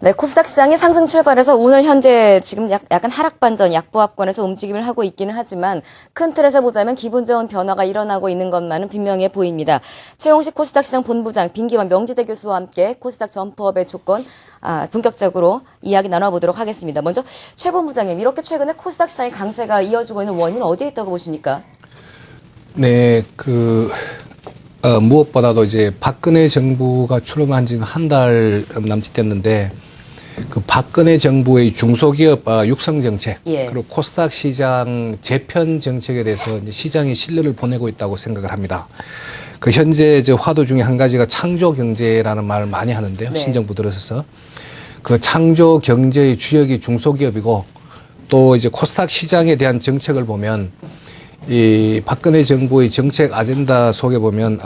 네, 코스닥 시장이 상승 출발해서 오늘 현재 지금 약간 하락 반전 약보합권에서 움직임을 하고 있기는 하지만 큰 틀에서 보자면 기분 좋은 변화가 일어나고 있는 것만은 분명해 보입니다. 최용식 코스닥 시장 본부장, 빈기환 명지대 교수와 함께 코스닥 점퍼업의 조건 본격적으로 이야기 나눠보도록 하겠습니다. 먼저 최 본부장님, 이렇게 최근에 코스닥 시장의 강세가 이어지고 있는 원인은 어디에 있다고 보십니까? 네, 무엇보다도 이제 박근혜 정부가 출범한 지는 한 달 남짓 됐는데 그 박근혜 정부의 중소기업 육성 정책, 예. 그리고 코스닥 시장 재편 정책에 대해서 이제 시장이 신뢰를 보내고 있다고 생각을 합니다. 그 현재 이제 화두 중에 한 가지가 창조 경제라는 말을 많이 하는데요. 네. 신정부 들어서서 그 창조 경제의 주역이 중소기업이고 또 이제 코스닥 시장에 대한 정책을 보면 이 박근혜 정부의 정책 아젠다 속에 보면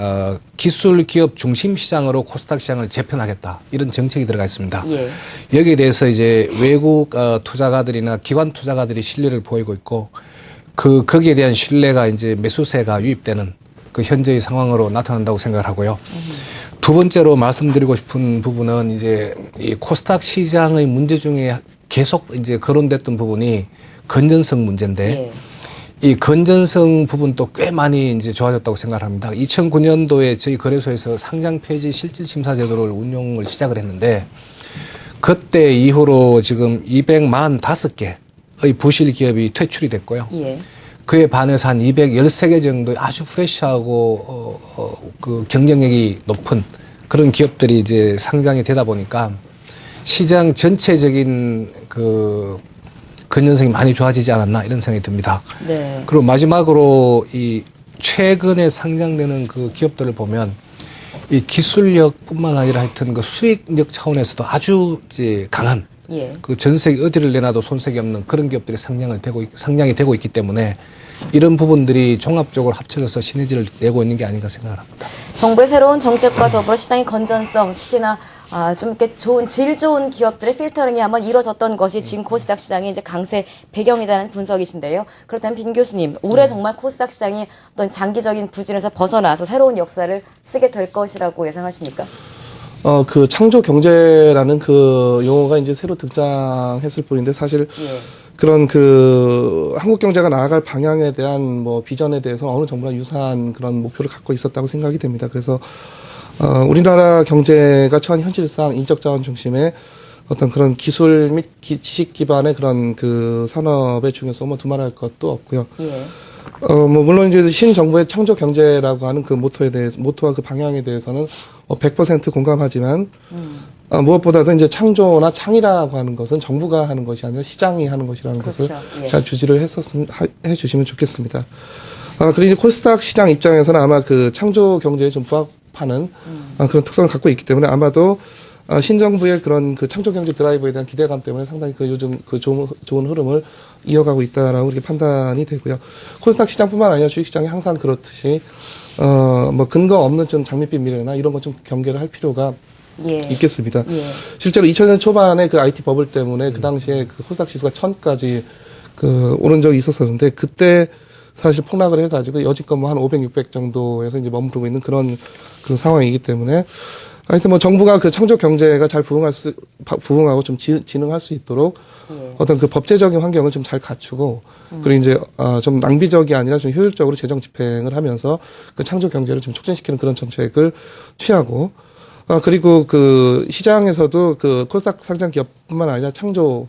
기술 기업 중심 시장으로 코스닥 시장을 재편하겠다 이런 정책이 들어가 있습니다. 예. 여기에 대해서 이제 외국 투자가들이나 기관 투자가들이 신뢰를 보이고 있고 거기에 대한 신뢰가 이제 매수세가 유입되는 그 현재의 상황으로 나타난다고 생각을 하고요. 두 번째로 말씀드리고 싶은 부분은 이제 이 코스닥 시장의 문제 중에 계속 이제 거론됐던 부분이 건전성 문제인데. 예. 이 건전성 부분도 꽤 많이 이제 좋아졌다고 생각합니다. 2009년도에 저희 거래소에서 상장 폐지 실질 심사 제도를 운용을 시작을 했는데 그때 이후로 지금 245개의 부실 기업이 퇴출이 됐고요. 예. 그에 반해서 한 213개 정도의 아주 프레시하고 그 경쟁력이 높은 그런 기업들이 이제 상장이 되다 보니까 시장 전체적인 그 건전성이 많이 좋아지지 않았나 이런 생각이 듭니다. 네. 그리고 마지막으로 이 최근에 상장되는 그 기업들을 보면 이 기술력뿐만 아니라 하여튼 그 수익력 차원에서도 아주 이제 강한 예. 그 전 세계 어디를 내놔도 손색이 없는 그런 기업들이 상장이 되고 있기 때문에 이런 부분들이 종합적으로 합쳐져서 시너지를 내고 있는 게 아닌가 생각을 합니다. 정부의 새로운 정책과 더불어 시장의 건전성, 특히나 좀 이렇게 질 좋은 기업들의 필터링이 한번 이루어졌던 것이 지금 코스닥 시장의 이제 강세 배경이라는 분석이신데요. 그렇다면 빈 교수님, 올해 정말 코스닥 시장이 어떤 장기적인 부진에서 벗어나서 새로운 역사를 쓰게 될 것이라고 예상하십니까? 그 창조 경제라는 그 용어가 이제 새로 등장했을 뿐인데 사실 예. 그런 그 한국 경제가 나아갈 방향에 대한 뭐 비전에 대해서 어느 정부나 유사한 그런 목표를 갖고 있었다고 생각이 됩니다. 그래서 우리나라 경제가 처한 현실상 인적 자원 중심의 어떤 그런 기술 및 지식 기반의 그런 그 산업의 중요성은 두말할 것도 없고요. 예. 뭐 물론 이제 신정부의 창조 경제라고 하는 그 모토와 그 방향에 대해서는 100% 공감하지만 무엇보다도 이제 창조나 창이라고 하는 것은 정부가 하는 것이 아니라 시장이 하는 것이라는 그렇죠. 것을 예. 잘 주지를 해주시면 좋겠습니다. 그리고 이제 코스닥 시장 입장에서는 아마 그 창조 경제에 좀 부합하는 그런 특성을 갖고 있기 때문에 아마도 신정부의 그런 그 창조 경제 드라이브에 대한 기대감 때문에 상당히 그 요즘 그 좋은 흐름을 이어가고 있다라고 이렇게 판단이 되고요. 코스닥 시장뿐만 아니라 주식 시장이 항상 그렇듯이 뭐 근거 없는 좀 장밋빛 미래나 이런 것 좀 경계를 할 필요가 예. 있겠습니다. 예. 실제로 2000년 초반에 그 IT 버블 때문에 그 당시에 그 코스닥 지수가 1000까지 그 오른 적이 있었었는데 그때 사실 폭락을 해가지고 여지껏 뭐 한 500, 600 정도에서 이제 머무르고 있는 그런 그 상황이기 때문에 하여튼 뭐 정부가 그 창조 경제가 잘 부응하고 좀 진흥할 수 있도록 어떤 그 법제적인 환경을 좀 잘 갖추고 그리고 이제 좀 낭비적이 아니라 좀 효율적으로 재정 집행을 하면서 그 창조 경제를 좀 촉진시키는 그런 정책을 취하고 그리고 그 시장에서도 그 코스닥 상장 기업뿐만 아니라 창조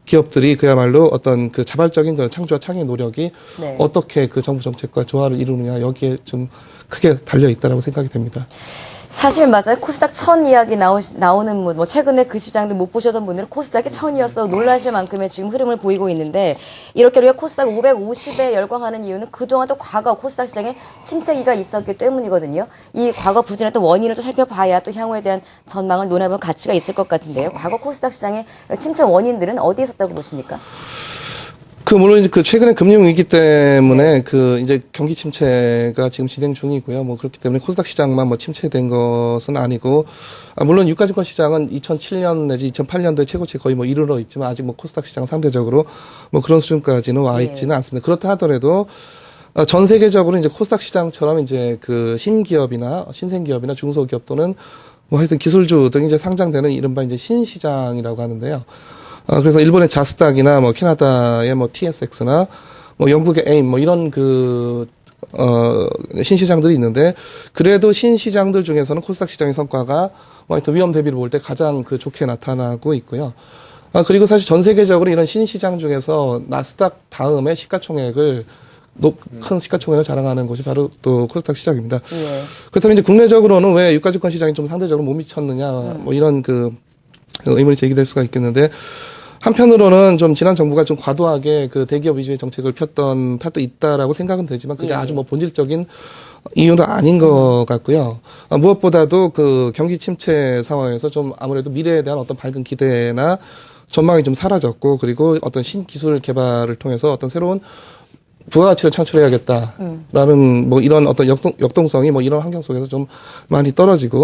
기업들이 그야말로 어떤 그 자발적인 그 창조와 창의 노력이 네. 어떻게 그 정부 정책과 조화를 이루느냐 여기에 좀 크게 달려 있다라고 생각이 됩니다. 사실 맞아요. 코스닥 1000 이야기 나오는 뭐 최근에 그 시장들 못 보셨던 분들은 코스닥이 1000이었어 놀라실 만큼의 지금 흐름을 보이고 있는데 이렇게 우리가 코스닥 550에 열광하는 이유는 그동안 또 과거 코스닥 시장에 침체기가 있었기 때문이거든요. 이 과거 부진했던 원인을 좀 살펴봐야 또 향후에 대한 전망을 논해볼 가치가 있을 것 같은데요. 과거 코스닥 시장의 침체 원인들은 어디에 있었다고 보십니까? 물론 이제 그 최근에 금융 위기 때문에 그 이제 경기 침체가 지금 진행 중이고요. 뭐 그렇기 때문에 코스닥 시장만 뭐 침체된 것은 아니고, 물론 유가증권 시장은 2007년 내지 2008년도에 최고치에 거의 뭐 이르러 있지만 아직 뭐 코스닥 시장 상대적으로 뭐 그런 수준까지는 와 있지는 않습니다. 그렇다 하더라도 전 세계적으로 이제 코스닥 시장처럼 이제 그 신기업이나 신생기업이나 중소기업 또는 뭐 하여튼 기술주 등이 이제 상장되는 이른바 이제 신시장이라고 하는데요. 그래서 일본의 자스닥이나 뭐 캐나다의 뭐 TSX나 뭐 영국의 에임 뭐 이런 신시장들이 있는데 그래도 신시장들 중에서는 코스닥 시장의 성과가 뭐 하여튼 위험 대비를 볼 때 가장 좋게 나타나고 있고요. 그리고 사실 전 세계적으로 이런 신시장 중에서 나스닥 다음에 시가총액을 큰 시가총액을 자랑하는 곳이 바로 또 코스닥 시장입니다. 예. 그렇다면 이제 국내적으로는 왜 유가증권 시장이 좀 상대적으로 못 미쳤느냐, 뭐 이런 의문이 제기될 수가 있겠는데, 한편으로는 좀 지난 정부가 좀 과도하게 대기업 위주의 정책을 폈던 탓도 있다라고 생각은 되지만 그게 예. 아주 뭐 본질적인 이유는 아닌 것 같고요. 무엇보다도 경기 침체 상황에서 좀 아무래도 미래에 대한 어떤 밝은 기대나 전망이 좀 사라졌고, 그리고 어떤 신기술 개발을 통해서 어떤 새로운 부가가치를 창출해야겠다라는 뭐 이런 어떤 역동성이 뭐 이런 환경 속에서 좀 많이 떨어지고,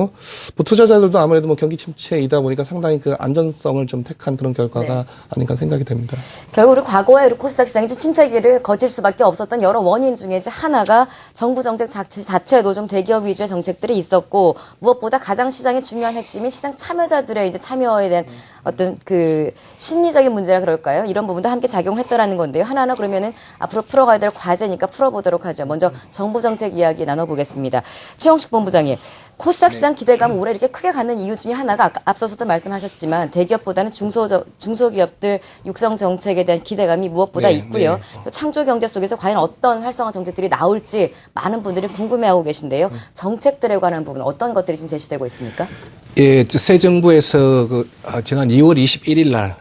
뭐 투자자들도 아무래도 뭐 경기 침체이다 보니까 상당히 안전성을 좀 택한 그런 결과가 아닌가 생각이 됩니다. 결국 우리 과거에 우리 코스닥 시장이 좀 침체기를 거칠 수밖에 없었던 여러 원인 중에 이제 하나가 정부 정책 자체도 좀 대기업 위주의 정책들이 있었고, 무엇보다 가장 시장의 중요한 핵심이 시장 참여자들의 이제 참여에 대한 어떤 심리적인 문제라 그럴까요? 이런 부분도 함께 작용했다라는 건데요. 하나하나 그러면은 앞으로 풀어가야 될 과제니까 풀어보도록 하죠. 먼저 정부 정책 이야기 나눠보겠습니다. 최영식 본부장님, 코스닥 시장 기대감을 올해 이렇게 크게 갖는 이유 중에 하나가 아까 앞서서도 말씀하셨지만 대기업보다는 중소기업들 육성 정책에 대한 기대감이 무엇보다 있고요. 또 창조 경제 속에서 과연 어떤 활성화 정책들이 나올지 많은 분들이 궁금해하고 계신데요. 정책들에 관한 부분 어떤 것들이 지금 제시되고 있습니까? 예, 새 정부에서 지난 2월 21일 날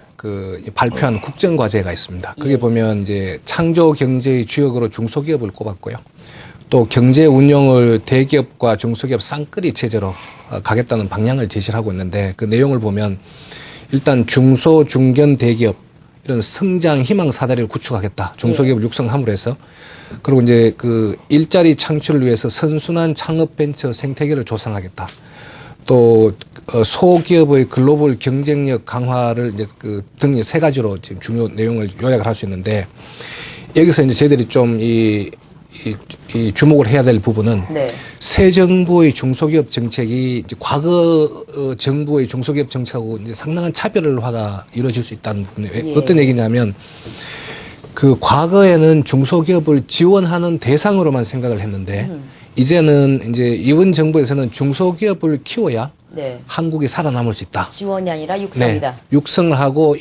발표한 국정과제가 있습니다. 거기 보면 이제 창조 경제의 주역으로 중소기업을 꼽았고요. 또 경제 운영을 대기업과 중소기업 쌍끌이 체제로 가겠다는 방향을 제시를 하고 있는데, 그 내용을 보면 일단 중소, 중견 대기업 이런 성장 희망 사다리를 구축하겠다. 중소기업을 육성함으로 해서. 그리고 이제 일자리 창출을 위해서 선순환 창업 벤처 생태계를 조성하겠다. 또 소기업의 글로벌 경쟁력 강화를 이제 등 세 가지로 지금 중요 내용을 요약을 할 수 있는데, 여기서 이제 저희들이 좀 이 주목을 해야 될 부분은 새 정부의 중소기업 정책이 이제 과거 정부의 중소기업 정책하고 이제 상당한 차별화가 이루어질 수 있다는 부분에 어떤 얘기냐면, 과거에는 중소기업을 지원하는 대상으로만 생각을 했는데 이제는 이제 이번 정부에서는 중소기업을 키워야 한국이 살아남을 수 있다. 지원이 아니라 육성이다. 육성을 하고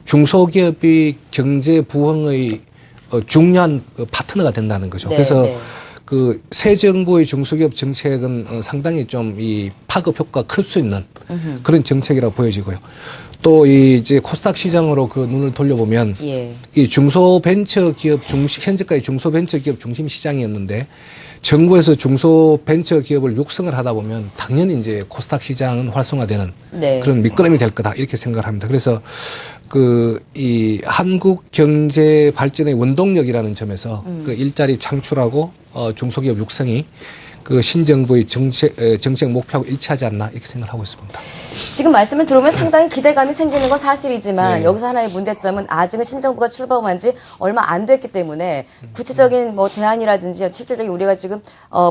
중소기업이 경제 부흥의 중요한 파트너가 된다는 거죠. 그래서 새 정부의 중소기업 정책은 상당히 좀 파급 효과가 클 수 있는 그런 정책이라고 보여지고요. 또 이제 코스닥 시장으로 눈을 돌려보면 이 중소벤처기업 현재까지 중소벤처기업 중심 시장이었는데, 정부에서 중소벤처기업을 육성을 하다 보면 당연히 이제 코스닥 시장은 활성화되는 그런 미끄럼이 될 거다, 이렇게 생각을 합니다. 그래서 이 한국 경제 발전의 원동력이라는 점에서 일자리 창출하고 중소기업 육성이 신정부의 정책 목표하고 일치하지 않나, 이렇게 생각을 하고 있습니다. 지금 말씀을 들으면 상당히 기대감이 생기는 건 사실이지만 여기서 하나의 문제점은 아직은 신정부가 출범한 지 얼마 안 됐기 때문에 구체적인 뭐 대안이라든지 실질적인 우리가 지금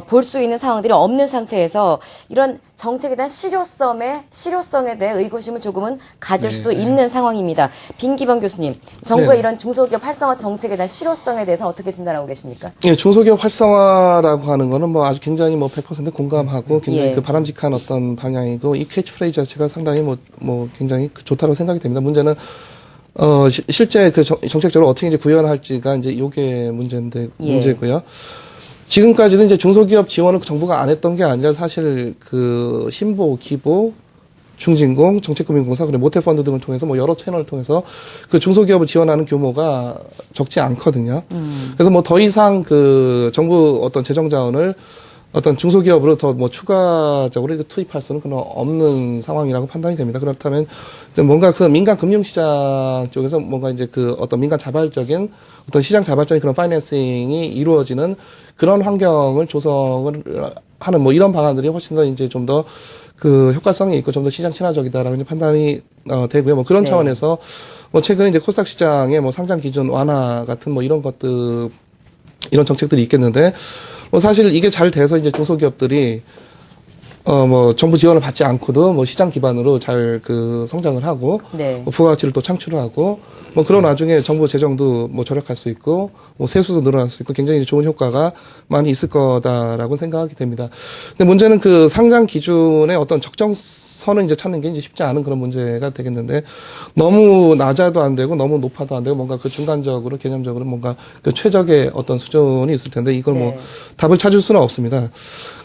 볼 수 있는 상황들이 없는 상태에서 이런 정책에 대한 실효성에 대해 의구심을 조금은 가질 수도 있는 상황입니다. 빈기범 교수님, 정부의 이런 중소기업 활성화 정책에 대한 실효성에 대해서는 어떻게 진단하고 계십니까? 예, 중소기업 활성화라고 하는 거는 뭐 아주 굉장히 100% 공감하고 굉장히 바람직한 어떤 방향이고, 이 캐치프레이즈 자체가 상당히 굉장히 좋다고 생각이 됩니다. 문제는 실제 정책적으로 어떻게 이제 구현할지가 이제 요게 문제고요. 지금까지는 이제 중소기업 지원을 정부가 안 했던 게 아니라 사실 신보, 기보, 중진공, 정책금융공사, 그리고 모태펀드 등을 통해서 여러 채널을 통해서 중소기업을 지원하는 규모가 적지 않거든요. 그래서 더 이상 정부 어떤 재정 자원을 어떤 중소기업으로 더 추가적으로 투입할 수는 없는 상황이라고 판단이 됩니다. 그렇다면 뭔가 민간 금융시장 쪽에서 뭔가 이제 어떤 민간 자발적인 어떤 시장 자발적인 그런 파이낸싱이 이루어지는 그런 환경을 조성을 하는 이런 방안들이 훨씬 더 이제 좀 더 효과성이 있고 좀 더 시장 친화적이다라고 이제 판단이 되고요. 그런 차원에서 최근에 이제 코스닥 시장의 상장 기준 완화 같은 이런 것들, 이런 정책들이 있겠는데, 사실 이게 잘 돼서 이제 중소기업들이 뭐 정부 지원을 받지 않고도 뭐 시장 기반으로 잘 그 성장을 하고 네. 뭐 부가가치를 또 창출을 하고 뭐 그런 와중에 정부 재정도 뭐 절약할 수 있고 뭐 세수도 늘어날 수 있고 굉장히 좋은 효과가 많이 있을 거다라고 생각하게 됩니다. 근데 문제는 그 상장 기준의 어떤 적정선을 이제 찾는 게 이제 쉽지 않은 그런 문제가 되겠는데 너무 낮아도 안 되고 너무 높아도 안 되고 뭔가 그 중간적으로 개념적으로 뭔가 그 최적의 어떤 수준이 있을 텐데 이걸 뭐 네. 답을 찾을 수는 없습니다.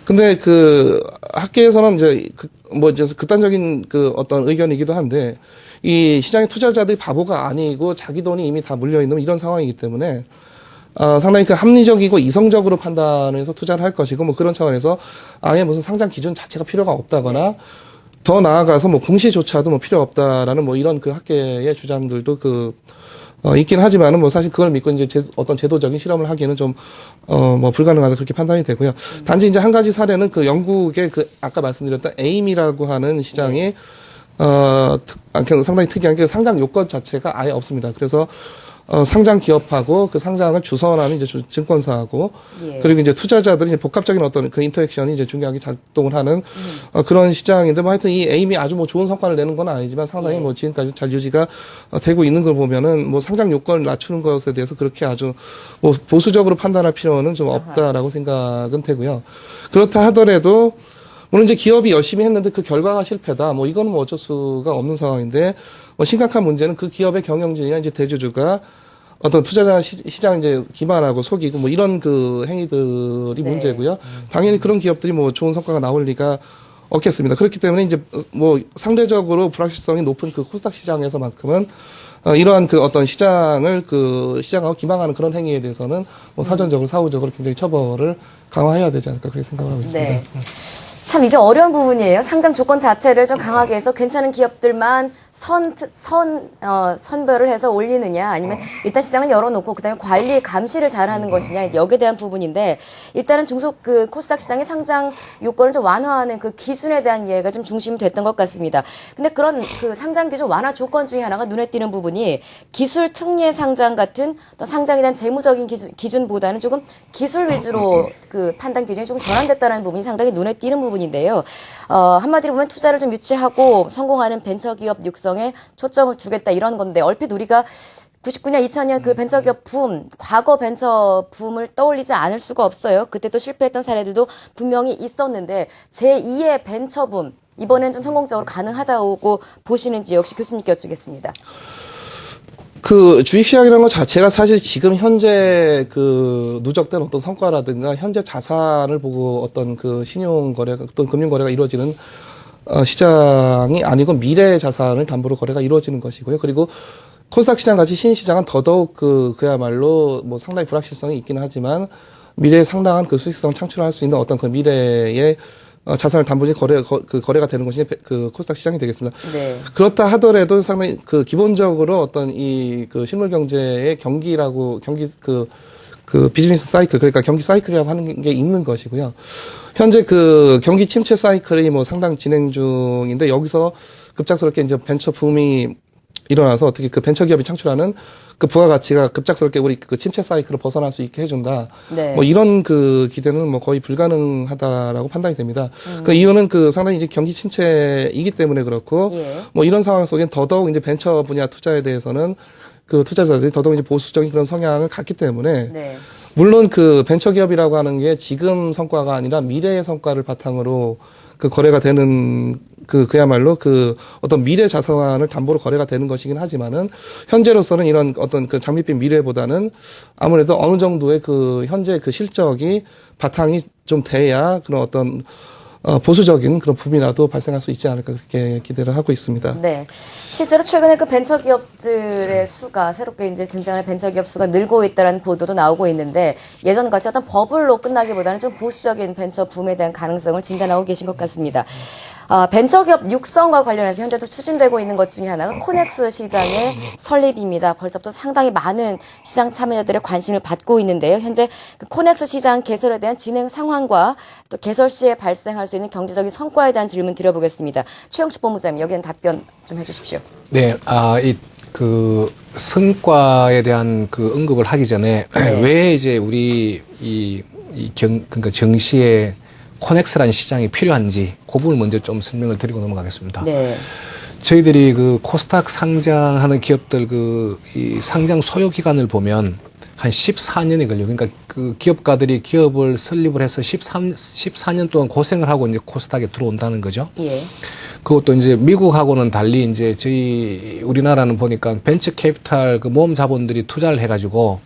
근데 그 학계에서는 이제 뭐 이제 극단적인 그 어떤 의견이기도 한데 이 시장의 투자자들이 바보가 아니고 자기 돈이 이미 다 물려 있는 이런 상황이기 때문에 상당히 그 합리적이고 이성적으로 판단해서 투자를 할 것이고 뭐 그런 차원에서 아예 무슨 상장 기준 자체가 필요가 없다거나 더 나아가서 뭐 공시조차도 뭐 필요 없다라는 뭐 이런 그 학계의 주장들도 있긴 하지만은 뭐 사실 그걸 믿고 이제 어떤 제도적인 실험을 하기에는 좀 뭐 불가능하다 그렇게 판단이 되고요. 단지 이제 한 가지 사례는 그 영국의 그 아까 말씀드렸던 에임이라고 하는 시장이 상당히 특이한 게 상장 요건 자체가 아예 없습니다. 그래서 상장 기업하고 그 상장을 주선하는 이제 증권사하고 예. 그리고 이제 투자자들이 이제 복합적인 어떤 그 인터랙션이 이제 중요하게 작동을 하는 그런 시장인데 뭐 하여튼 이 에임이 아주 뭐 좋은 성과를 내는 건 아니지만 상당히 예. 뭐 지금까지 잘 유지가 되고 있는 걸 보면은 뭐 상장 요건을 낮추는 것에 대해서 그렇게 아주 뭐 보수적으로 판단할 필요는 좀 없다라고 생각은 되고요. 그렇다 하더라도 물론 이제 기업이 열심히 했는데 그 결과가 실패다. 뭐 이거는 뭐 어쩔 수가 없는 상황인데 뭐 심각한 문제는 그 기업의 경영진이나 이제 대주주가 어떤 투자자 시장 이제 기만하고 속이고 뭐 이런 그 행위들이 네. 문제고요. 당연히 그런 기업들이 뭐 좋은 성과가 나올 리가 없겠습니다. 그렇기 때문에 이제 뭐 상대적으로 불확실성이 높은 그 코스닥 시장에서만큼은 이러한 그 어떤 시장하고 기망하는 그런 행위에 대해서는 뭐 사전적으로 사후적으로 굉장히 처벌을 강화해야 되지 않을까 그렇게 생각하고 있습니다. 네. 참 이게 어려운 부분이에요. 상장 조건 자체를 좀 강하게 해서 괜찮은 기업들만 선별을 해서 올리느냐 아니면 일단 시장을 열어놓고 그다음에 관리 감시를 잘하는 것이냐 이제 여기에 대한 부분인데 일단은 그 코스닥 시장의 상장 요건을 좀 완화하는 그 기준에 대한 이해가 좀 중심이 됐던 것 같습니다. 근데 그런 그 상장 기준 완화 조건 중에 하나가 눈에 띄는 부분이 기술 특례 상장 같은 또 상장에 대한 재무적인 기준보다는 조금 기술 위주로 그 판단 기준이 조금 전환됐다는 부분이 상당히 눈에 띄는 부분인데요. 한마디로 보면 투자를 좀 유치하고 성공하는 벤처기업 육성에 초점을 두겠다 이런 건데 얼핏 우리가 99년, 2000년 그 벤처기업 붐, 과거 벤처 붐을 떠올리지 않을 수가 없어요. 그때 또 실패했던 사례들도 분명히 있었는데 제2의 벤처 붐, 이번엔 좀 성공적으로 가능하다고 보시는지 역시 교수님께 여쭙겠습니다. 그 주식시장이라는 것 자체가 사실 지금 현재 그 누적된 어떤 성과라든가 현재 자산을 보고 어떤 그 신용거래가 어떤 금융거래가 이루어지는 시장이 아니고 미래 자산을 담보로 거래가 이루어지는 것이고요. 그리고 코스닥 시장 같이 신시장은 더더욱 그야말로 뭐 상당히 불확실성이 있기는 하지만 미래에 상당한 그 수익성을 창출할 수 있는 어떤 그 미래의 자산을 담보로 거래가 되는 것이 그 코스닥 시장이 되겠습니다. 네. 그렇다 하더라도 상당히 그 기본적으로 어떤 이 그 실물 경제의 경기 비즈니스 사이클 그러니까 경기 사이클이라고 하는 게 있는 것이고요. 현재 그 경기 침체 사이클이 뭐 상당 진행 중인데 여기서 급작스럽게 이제 벤처 붐이 일어나서 어떻게 그 벤처 기업이 창출하는 그 부가가치가 급작스럽게 우리 그 침체 사이클을 벗어날 수 있게 해준다. 네. 뭐 이런 그 기대는 뭐 거의 불가능하다라고 판단이 됩니다. 그 이유는 그 상당히 이제 경기 침체이기 때문에 그렇고 예. 뭐 이런 상황 속엔 더더욱 이제 벤처 분야 투자에 대해서는 그 투자자들이 더더욱 이제 보수적인 그런 성향을 갖기 때문에 네. 물론 그 벤처 기업이라고 하는 게 지금 성과가 아니라 미래의 성과를 바탕으로 그 거래가 되는 그야말로 그 어떤 미래 자산을 담보로 거래가 되는 것이긴 하지만은 현재로서는 이런 어떤 그 장밋빛 미래보다는 아무래도 어느 정도의 그 현재 그 실적이 바탕이 좀 돼야 그런 어떤 보수적인 그런 붐이라도 발생할 수 있지 않을까 그렇게 기대를 하고 있습니다. 네. 실제로 최근에 그 벤처기업들의 수가 새롭게 이제 등장하는 벤처기업 수가 늘고 있다는 보도도 나오고 있는데 예전 같이 어떤 버블로 끝나기보다는 좀 보수적인 벤처 붐에 대한 가능성을 진단하고 계신 것 같습니다. 벤처기업 육성과 관련해서 현재도 추진되고 있는 것 중에 하나가 코넥스 시장의 설립입니다. 벌써부터 상당히 많은 시장 참여자들의 관심을 받고 있는데요. 현재 그 코넥스 시장 개설에 대한 진행 상황과 또 개설 시에 발생할 수 있는 경제적인 성과에 대한 질문 드려보겠습니다. 최영식 본부장님 여기는 답변 좀 해주십시오. 네, 그 성과에 대한 그 언급을 하기 전에 네. 왜 이제 우리 그러니까 정시에 코넥스라는 시장이 필요한지 그 부분을 먼저 좀 설명을 드리고 넘어가겠습니다. 네. 저희들이 그 코스닥 상장하는 기업들 이 상장 소요 기간을 보면 한 14년이 걸려요. 그러니까 그 기업가들이 기업을 설립을 해서 14년 동안 고생을 하고 이제 코스닥에 들어온다는 거죠. 예. 그것도 이제 미국하고는 달리 이제 우리나라는 보니까 벤처 캐피탈 그 모험 자본들이 투자를 해가지고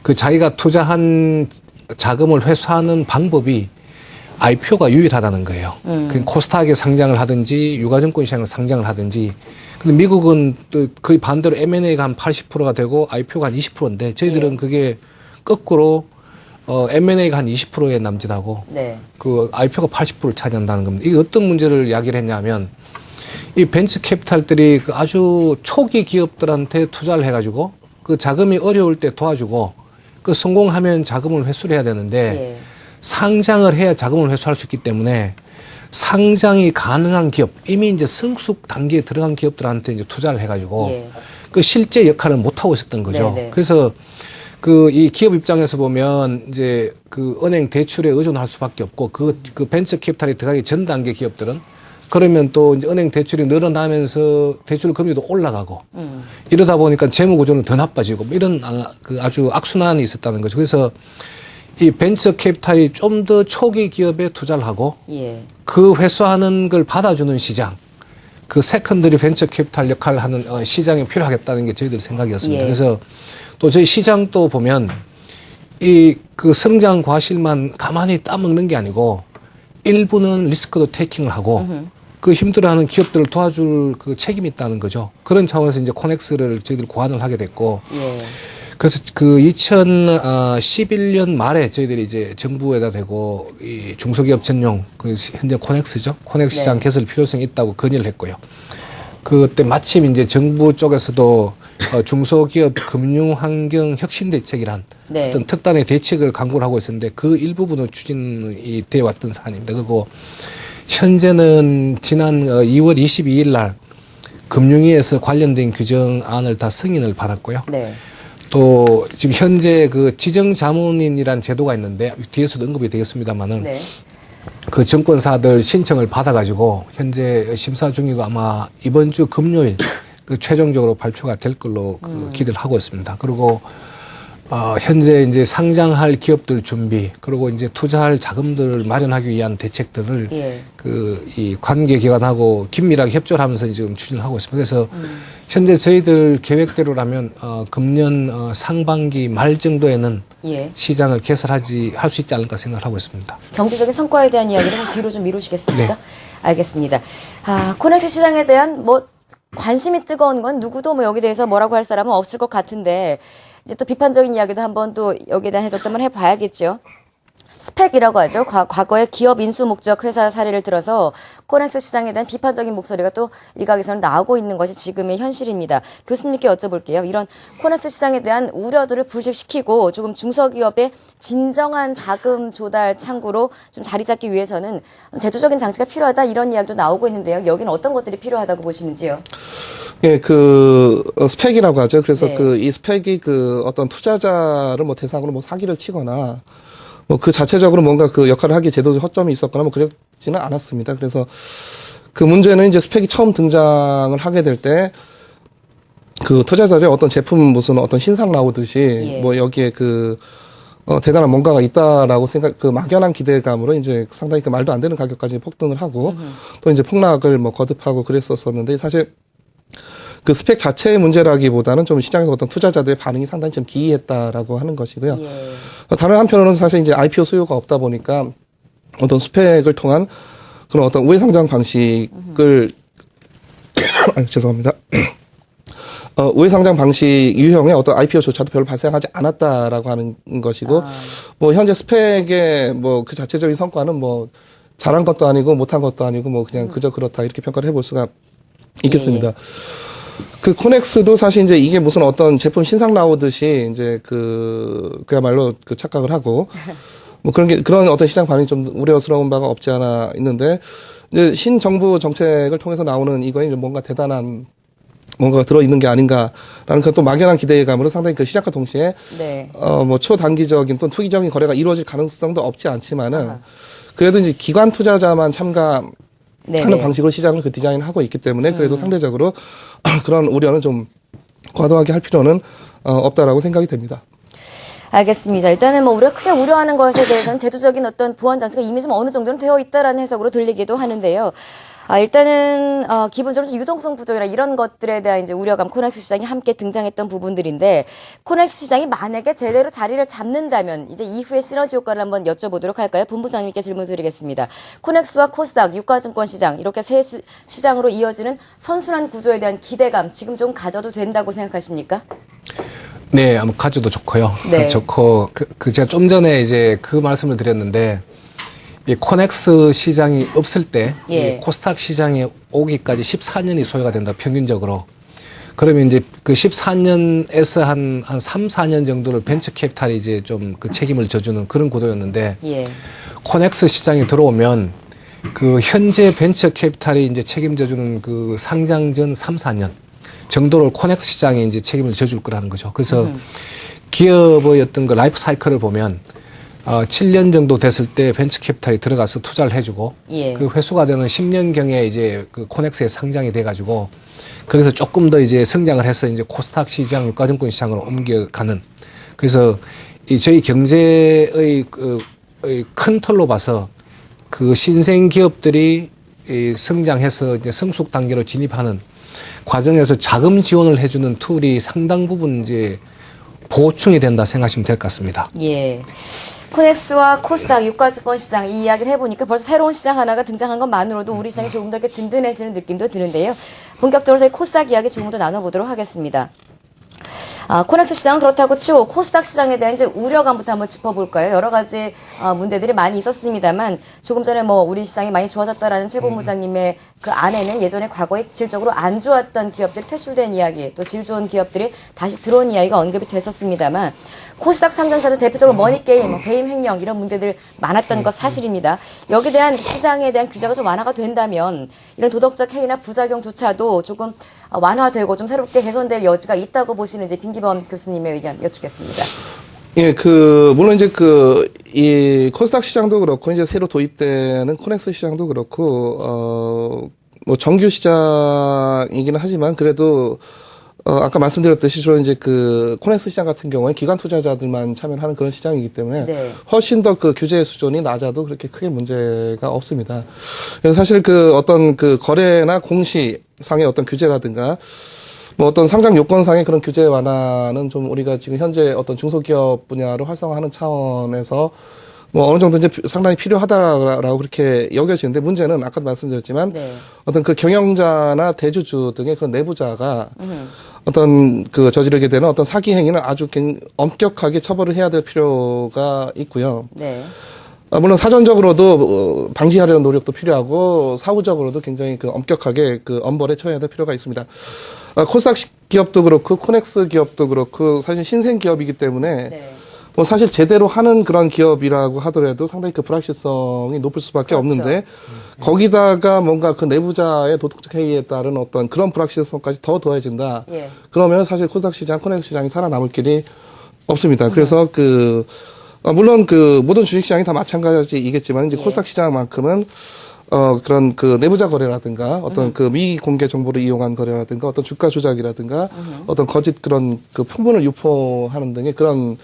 그 자기가 투자한 자금을 회수하는 방법이 IPO가 유일하다는 거예요. 그 코스닥에 상장을 하든지 유가증권 시장을 상장을 하든지. 근데 미국은 또 거의 반대로 M&A가 한 80%가 되고 IPO가 한 20%인데 저희들은 예. 그게 거꾸로 M&A가 한 20%에 남짓하고 네. 그 IPO가 80%를 차지한다는 겁니다. 이게 어떤 문제를 이야기를 했냐면 이 벤처 캐피탈들이 그 아주 초기 기업들한테 투자를 해가지고 그 자금이 어려울 때 도와주고 그 성공하면 자금을 회수를 해야 되는데 예. 상장을 해야 자금을 회수할 수 있기 때문에 상장이 가능한 기업, 이미 이제 성숙 단계에 들어간 기업들한테 이제 투자를 해가지고 예. 그 실제 역할을 못 하고 있었던 거죠. 네네. 그래서 그 이 기업 입장에서 보면 이제 그 은행 대출에 의존할 수밖에 없고 그 벤처 캐피탈이 들어가기 전 단계 기업들은 그러면 또 이제 은행 대출이 늘어나면서 대출 금리도 올라가고 이러다 보니까 재무 구조는 더 나빠지고 뭐 이런 그 아주 악순환이 있었다는 거죠. 그래서 이 벤처 캐피탈이 좀 더 초기 기업에 투자를 하고 예. 그 회수하는 걸 받아주는 시장, 그 세컨더리 벤처 캐피탈 역할을 하는 시장이 필요하겠다는 게 저희들 생각이었습니다. 예. 그래서 또 저희 시장도 보면 이 그 성장 과실만 가만히 따먹는 게 아니고 일부는 리스크도 테이킹을 하고 그 힘들어하는 기업들을 도와줄 그 책임이 있다는 거죠. 그런 차원에서 이제 코넥스를 저희들 고안을 하게 됐고 예. 그래서 그 2011년 말에 저희들이 이제 정부에다 대고 이 중소기업 전용 그 현재 코넥스죠. 코넥스 시장 네. 개설 필요성이 있다고 건의를 했고요. 그때 마침 이제 정부 쪽에서도 중소기업 금융환경 혁신 대책이란 네. 어떤 특단의 대책을 강구를 하고 있었는데 그 일부분으로 추진이 되어 왔던 사안입니다. 그리고 현재는 지난 2월 22일 날 금융위에서 관련된 규정안을 다 승인을 받았고요. 네. 또 지금 현재 그 지정자문인이란 제도가 있는데 뒤에서도 언급이 되겠습니다만은 네. 그 증권사들 신청을 받아가지고 현재 심사 중이고 아마 이번 주 금요일 그 최종적으로 발표가 될 걸로 그 기대를 하고 있습니다. 그리고 현재 이제 상장할 기업들 준비 그리고 이제 투자할 자금들을 마련하기 위한 대책들을 예. 그 이 관계 기관하고 긴밀하게 협조를 하면서 지금 추진을 하고 있습니다. 그래서 현재 저희들 계획대로라면 금년 상반기 말 정도에는 예. 시장을 개설할 수 있지 않을까 생각을 하고 있습니다. 경제적인 성과에 대한 이야기는 뒤로 좀 미루시겠습니까? 네. 알겠습니다. 코넥스 시장에 대한 관심이 뜨거운 건 누구도 여기 대해서 뭐라고 할 사람은 없을 것 같은데 이제 또 비판적인 이야기도 한번 또 여기에 대한 해석도 해봐야겠죠. 스펙이라고 하죠. 과거의 기업 인수 목적 회사 사례를 들어서 코넥스 시장에 대한 비판적인 목소리가 또 일각에서는 나오고 있는 것이 지금의 현실입니다. 교수님께 여쭤볼게요. 이런 코넥스 시장에 대한 우려들을 불식시키고 조금 중소기업의 진정한 자금 조달 창구로 좀 자리 잡기 위해서는 제도적인 장치가 필요하다 이런 이야기도 나오고 있는데요. 여기는 어떤 것들이 필요하다고 보시는지요? 예, 스펙이라고 하죠. 그래서 네. 이 스펙이 어떤 투자자를 대상으로 사기를 치거나 그 자체적으로 뭔가 그 역할을 하기에 제도적 허점이 있었거나 그렇지는 않았습니다. 그래서 그 문제는 이제 스펙이 처음 등장을 하게 될 때 그 투자자들의 어떤 제품 무슨 어떤 신상 나오듯이 예. 여기에 대단한 뭔가가 있다라고 막연한 기대감으로 이제 상당히 말도 안 되는 가격까지 폭등을 하고 또 이제 폭락을 거듭하고 그랬었는데 사실 그 스펙 자체의 문제라기보다는 좀 시장에서 어떤 투자자들의 반응이 상당히 좀 기이했다라고 하는 것이고요. 예. 다른 한편으로는 사실 이제 IPO 수요가 없다 보니까 어떤 스펙을 통한 그런 어떤 우회 상장 방식을 죄송합니다. 우회 상장 방식 유형의 어떤 IPO조차도 별로 발생하지 않았다라고 하는 것이고 현재 스펙의 그 자체적인 성과는 잘한 것도 아니고 못한 것도 아니고 그냥 그저 그렇다 이렇게 평가를 해볼 수가 있겠습니다. 예. 그 코넥스도 사실 이제 이게 무슨 어떤 제품 신상 나오듯이 이제 그야말로 착각을 하고 그런 어떤 시장 반응이 좀 우려스러운 바가 없지 않아 있는데 이제 신정부 정책을 통해서 나오는 이거에 뭔가 대단한 뭔가가 들어있는 게 아닌가라는 또 막연한 기대감으로 상당히 시작과 동시에 네. 초단기적인 또 투기적인 거래가 이루어질 가능성도 없지 않지만은 그래도 이제 기관 투자자만 참가하는 네네. 방식으로 시장을 그 디자인하고 있기 때문에 그래도 상대적으로 그런 우려는 좀 과도하게 할 필요는 없다라고 생각이 됩니다. 알겠습니다. 일단은 뭐 우리가 크게 우려하는 것에 대해서는 제도적인 어떤 보완 장치가 이미 좀 어느 정도는 되어 있다라는 해석으로 들리기도 하는데요. 일단은 기본적으로 좀 유동성 부족이나 이런 것들에 대한 이제 우려감, 코넥스 시장이 함께 등장했던 부분들인데, 코넥스 시장이 만약에 제대로 자리를 잡는다면 이제 이후의 시너지 효과를 한번 여쭤보도록 할까요? 본부장님께 질문드리겠습니다. 코넥스와 코스닥, 유가증권 시장 이렇게 세 시장으로 이어지는 선순환 구조에 대한 기대감 지금 좀 가져도 된다고 생각하십니까? 네, 아마 가져도 좋고요. 네. 좋고 제가 좀 전에 이제 그 말씀을 드렸는데 이 코넥스 시장이 없을 때 예. 이 코스닥 시장이 오기까지 14년이 소요가 된다 평균적으로. 그러면 이제 그 14년에서 한 3, 4년 정도를 벤처 캐피탈이 이제 좀 그 책임을 져주는 그런 구도였는데 예. 코넥스 시장이 들어오면 그 현재 벤처 캐피탈이 이제 책임져주는 그 상장 전 3, 4년 정도를 코넥스 시장에 이제 책임을 져줄 거라는 거죠. 그래서 기업의 어떤 그 라이프 사이클을 보면 7년 정도 됐을 때 벤처 캐피탈이 들어가서 투자를 해주고 예. 그 회수가 되는 10년경에 이제 그 코넥스에 상장이 돼가지고 그래서 조금 더 이제 성장을 해서 이제 코스닥 시장, 유가증권 시장으로 옮겨가는 그래서 이 저희 경제의 큰 틀로 봐서 그 신생 기업들이 이 성장해서 이제 성숙 단계로 진입하는 과정에서 자금 지원을 해주는 툴이 상당 부분 이제 보충이 된다 생각하시면 될 것 같습니다. 예. 코넥스와 코스닥, 유가증권 시장 이 이야기를 해보니까 벌써 새로운 시장 하나가 등장한 것만으로도 우리 시장이 조금 더 이렇게 든든해지는 느낌도 드는데요. 본격적으로 저희 코스닥 이야기 조금 더 나눠보도록 하겠습니다. 코넥스 시장은 그렇다고 치고 코스닥 시장에 대한 이제 우려감부터 한번 짚어볼까요? 여러 가지 문제들이 많이 있었습니다만 조금 전에 뭐 우리 시장이 많이 좋아졌다라는 최 본부장님의 그 안에는 예전에 과거에 질적으로 안 좋았던 기업들이 퇴출된 이야기, 또 질 좋은 기업들이 다시 들어온 이야기가 언급이 됐었습니다만 코스닥 상장사는 대표적으로 머니게임, 배임 횡령 이런 문제들 많았던 것 사실입니다. 여기에 대한 시장에 대한 규제가 좀 완화가 된다면 이런 도덕적 해이나 부작용조차도 조금 완화되고 좀 새롭게 개선될 여지가 있다고 보시는 이제 빈기범 교수님의 의견 여쭙겠습니다. 예, 물론 이제 이 코스닥 시장도 그렇고, 이제 새로 도입되는 코넥스 시장도 그렇고, 뭐 정규 시장이기는 하지만 그래도, 아까 말씀드렸듯이 주로 이제 코넥스 시장 같은 경우에 기관 투자자들만 참여를 하는 그런 시장이기 때문에 네. 훨씬 더 규제 수준이 낮아도 그렇게 크게 문제가 없습니다. 그래서 사실 어떤 거래나 공시상의 어떤 규제라든가 뭐 어떤 상장 요건상의 그런 규제 완화는 좀 우리가 지금 현재 어떤 중소기업 분야를 활성화하는 차원에서 뭐 어느 정도 이제 상당히 필요하다라고 그렇게 여겨지는데 문제는 아까도 말씀드렸지만 네. 어떤 경영자나 대주주 등의 그런 내부자가 어떤 저지르게 되는 어떤 사기 행위는 아주 엄격하게 처벌을 해야 될 필요가 있고요. 네. 물론 사전적으로도 방지하려는 노력도 필요하고 사후적으로도 굉장히 엄격하게 엄벌에 처해야 될 필요가 있습니다. 코스닥 기업도 그렇고 코넥스 기업도 그렇고 사실 신생 기업이기 때문에 네. 뭐 사실 제대로 하는 그런 기업이라고 하더라도 상당히 불확실성이 높을 수밖에 그렇죠. 없는데 거기다가 뭔가 내부자의 도덕적 해이에 따른 어떤 그런 불확실성까지 더 더해진다. 예. 그러면 사실 코스닥 시장, 코넥스 시장이 살아남을 길이 없습니다. 그래서 물론 모든 주식시장이 다 마찬가지이겠지만 이제 예. 코스닥 시장만큼은 그런 내부자 거래라든가 어떤 미공개 정보를 이용한 거래라든가 어떤 주가 조작이라든가 어떤 거짓 그런 풍문을 유포하는 등의 그런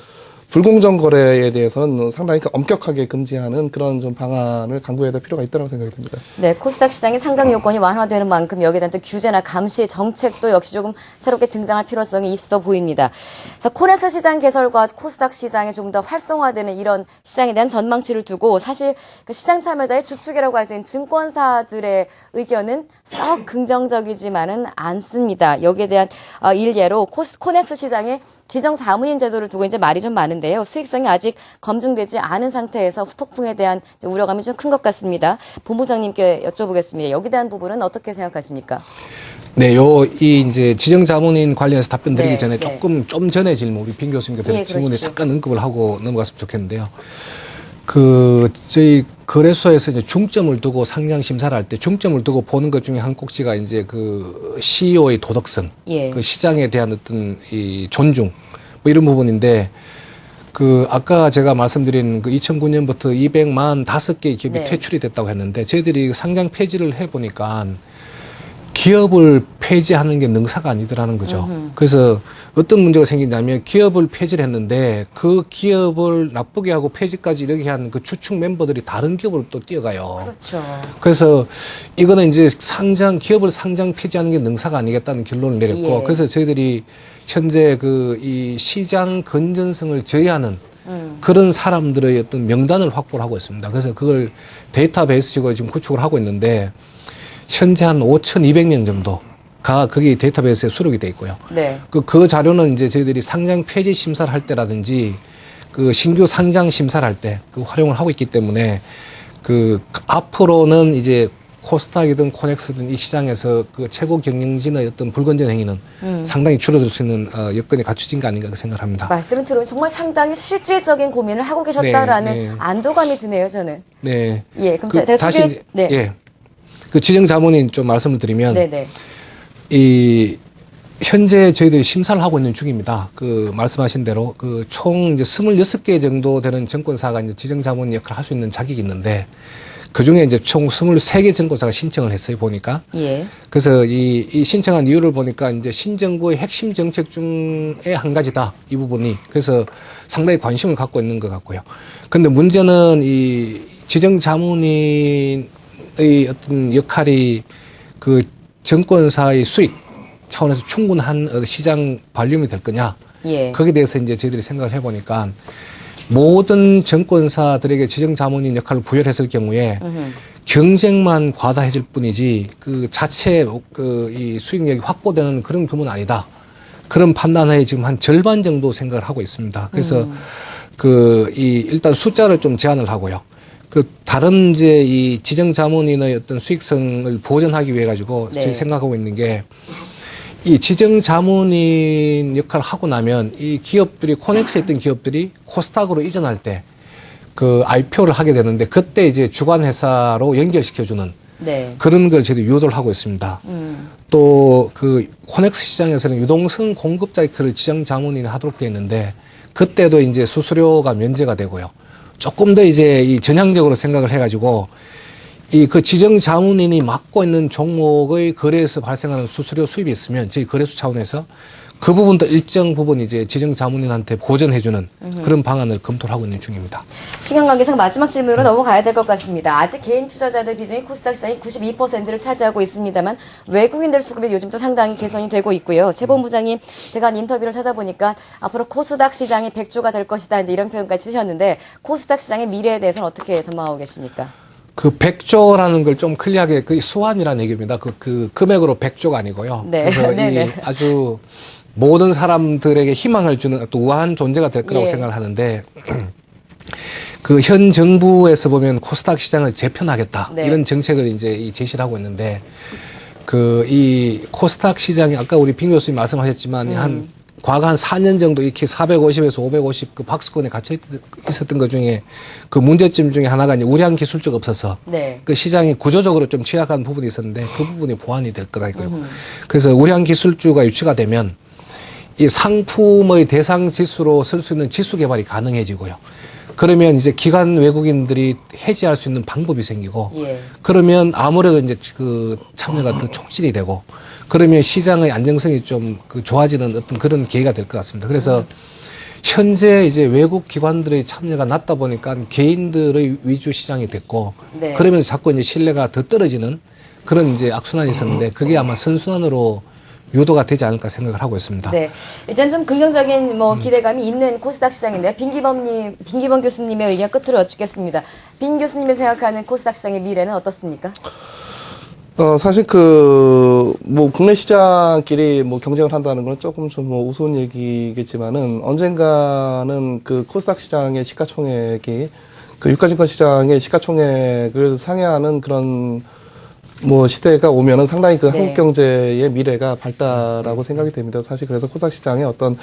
불공정 거래에 대해서는 상당히 엄격하게 금지하는 그런 좀 방안을 강구해야 될 필요가 있다고 생각이 듭니다. 네, 코스닥 시장의 상장 요건이 완화되는 만큼 여기에 대한 또 규제나 감시 정책도 역시 조금 새롭게 등장할 필요성이 있어 보입니다. 그래서 코넥스 시장 개설과 코스닥 시장이 조금 더 활성화되는 이런 시장에 대한 전망치를 두고 사실 시장 참여자의 주축이라고 할 수 있는 증권사들의 의견은 썩 긍정적이지만은 않습니다. 여기에 대한 일례로 코넥스 시장의 지정 자문인 제도를 두고 이제 말이 좀 많은데요. 수익성이 아직 검증되지 않은 상태에서 후폭풍에 대한 우려감이 좀 큰 것 같습니다. 본부장님께 여쭤보겠습니다. 여기에 대한 부분은 어떻게 생각하십니까? 네, 이제 지정 자문인 관련해서 답변 드리기 네, 전에 네. 좀 전에 질문, 우리 빈 교수님께 예, 질문에 그러십시오. 잠깐 언급을 하고 넘어갔으면 좋겠는데요. 저희 거래소에서 이제 중점을 두고 상장 심사를 할 때 중점을 두고 보는 것 중에 한 꼭지가 이제 CEO의 도덕성, 예. 시장에 대한 어떤 이 존중, 뭐 이런 부분인데 아까 제가 말씀드린 그 2009년부터 200만 5개 기업이 네. 퇴출이 됐다고 했는데 저희들이 상장 폐지를 해보니까 기업을 폐지하는 게 능사가 아니더라는 거죠. 그래서 어떤 문제가 생기냐면 기업을 폐지를 했는데 그 기업을 나쁘게 하고 폐지까지 이렇게 한 그 주축 멤버들이 다른 기업으로 또 뛰어가요. 그렇죠. 그래서 이거는 이제 기업을 상장 폐지하는 게 능사가 아니겠다는 결론을 내렸고, 예. 그래서 저희들이 현재 이 시장 건전성을 저해하는 그런 사람들의 어떤 명단을 확보를 하고 있습니다. 그래서 그걸 데이터베이스식으로 지금 구축을 하고 있는데, 현재 한 5,200명 정도가 거기 데이터베이스에 수록이 돼 있고요. 네. 그 자료는 이제 저희들이 상장 폐지 심사를 할 때라든지 그 신규 상장 심사를 할 때 그 활용을 하고 있기 때문에 앞으로는 이제 코스닥이든 코넥스든 이 시장에서 그 최고 경영진의 어떤 불건전 행위는 상당히 줄어들 수 있는 여건이 갖춰진 거 아닌가 생각을 합니다. 말씀을 들으면 정말 상당히 실질적인 고민을 하고 계셨다라는 네, 네. 안도감이 드네요, 저는. 네. 예, 그럼 제가 다시 소개를- 이제, 네. 예. 그 지정 자문인 좀 말씀을 드리면 네네. 현재 저희들이 심사를 하고 있는 중입니다. 말씀하신 대로 총 이제 26개 정도 되는 증권사가 이제 지정 자문 역할을 할 수 있는 자격이 있는데 그 중에 이제 총 23개 증권사가 신청을 했어요, 보니까. 예. 그래서 이 신청한 이유를 보니까 이제 신정부의 핵심 정책 중에 한 가지다, 이 부분이. 그래서 상당히 관심을 갖고 있는 것 같고요. 근데 문제는 이 지정 자문인의 어떤 역할이 그 정권사의 수익 차원에서 충분한 시장 발륨이 될 거냐. 예. 거기에 대해서 이제 저희들이 생각을 해보니까 모든 정권사들에게 지정 자문인 역할을 부여했을 경우에 경쟁만 과다해질 뿐이지 그 자체 이 수익력이 확보되는 그런 규모는 아니다. 그런 판단하에 지금 한 절반 정도 생각을 하고 있습니다. 그래서 일단 숫자를 좀 제한을 하고요. 다른 이제 이 지정 자문인의 어떤 수익성을 보전하기 위해 가지고 네. 저희 생각하고 있는 게 이 지정 자문인 역할을 하고 나면 이 기업들이 코넥스에 있던 기업들이 코스닥으로 이전할 때 IPO를 하게 되는데 그때 이제 주관 회사로 연결시켜주는 네. 그런 걸 저희도 유도를 하고 있습니다. 또 코넥스 시장에서는 유동성 공급자 역할을 지정 자문인이 하도록 되어 있는데 그때도 이제 수수료가 면제가 되고요. 조금 더 이제 이 전향적으로 생각을 해가지고 그 지정 자문인이 맡고 있는 종목의 거래에서 발생하는 수수료 수입이 있으면 저희 거래소 차원에서 그 부분도 일정 부분 이제 지정 자문인한테 보전해주는 그런 방안을 검토를 하고 있는 중입니다. 시간 관계상 마지막 질문으로 넘어가야 될 것 같습니다. 아직 개인 투자자들 비중이 코스닥 시장이 92%를 차지하고 있습니다만 외국인들 수급이 요즘도 상당히 개선이 되고 있고요. 최 본부장님, 제가 한 인터뷰를 찾아보니까 앞으로 코스닥 시장이 100조가 될 것이다, 이제 이런 표현까지 쓰셨는데 코스닥 시장의 미래에 대해서는 어떻게 전망하고 계십니까? 100조라는 걸 좀 클리어하게 수완이라는 얘기입니다. 금액으로 100조가 아니고요. 네. 그래서 네네. 아주 모든 사람들에게 희망을 주는 또 우아한 존재가 될 거라고 예. 생각을 하는데 현 정부에서 보면 코스닥 시장을 재편하겠다, 네. 이런 정책을 이제 제시를 하고 있는데 이 코스닥 시장이 아까 우리 빈 교수님 말씀하셨지만 과거 한 4년 정도 이렇게 450에서 550 박스권에 갇혀 있었던 것 중에 문제점 중에 하나가 이제 우량 기술주가 없어서 네. 시장이 구조적으로 좀 취약한 부분이 있었는데 그 부분이 보완이 될 거다 이거요. 그래서 우량 기술주가 유치가 되면 이 상품의 대상 지수로 쓸 수 있는 지수 개발이 가능해지고요. 그러면 이제 기관 외국인들이 해지할 수 있는 방법이 생기고, 예. 그러면 아무래도 이제 참여가 더 촉진이 되고, 그러면 시장의 안정성이 좀 좋아지는 어떤 그런 계기가 될 것 같습니다. 그래서 현재 이제 외국 기관들의 참여가 낮다 보니까 개인들의 위주 시장이 됐고, 네. 그러면서 자꾸 이제 신뢰가 더 떨어지는 그런 이제 악순환이 있었는데 그게 아마 선순환으로 유도가 되지 않을까 생각을 하고 있습니다. 네. 일단 좀 긍정적인 기대감이 있는 코스닥 시장인데요. 빈기범 교수님의 의견 끝으로 여쭙겠습니다. 빈 교수님이 생각하는 코스닥 시장의 미래는 어떻습니까? 사실 국내 시장끼리 경쟁을 한다는 건 조금 좀 우스운 얘기겠지만은 언젠가는 코스닥 시장의 시가총액이 유가증권 시장의 시가총액을 상회하는 그런 시대가 오면은 상당히 네. 한국 경제의 미래가 밝다라고 생각이 됩니다. 사실 그래서 코스닥 시장의 어떤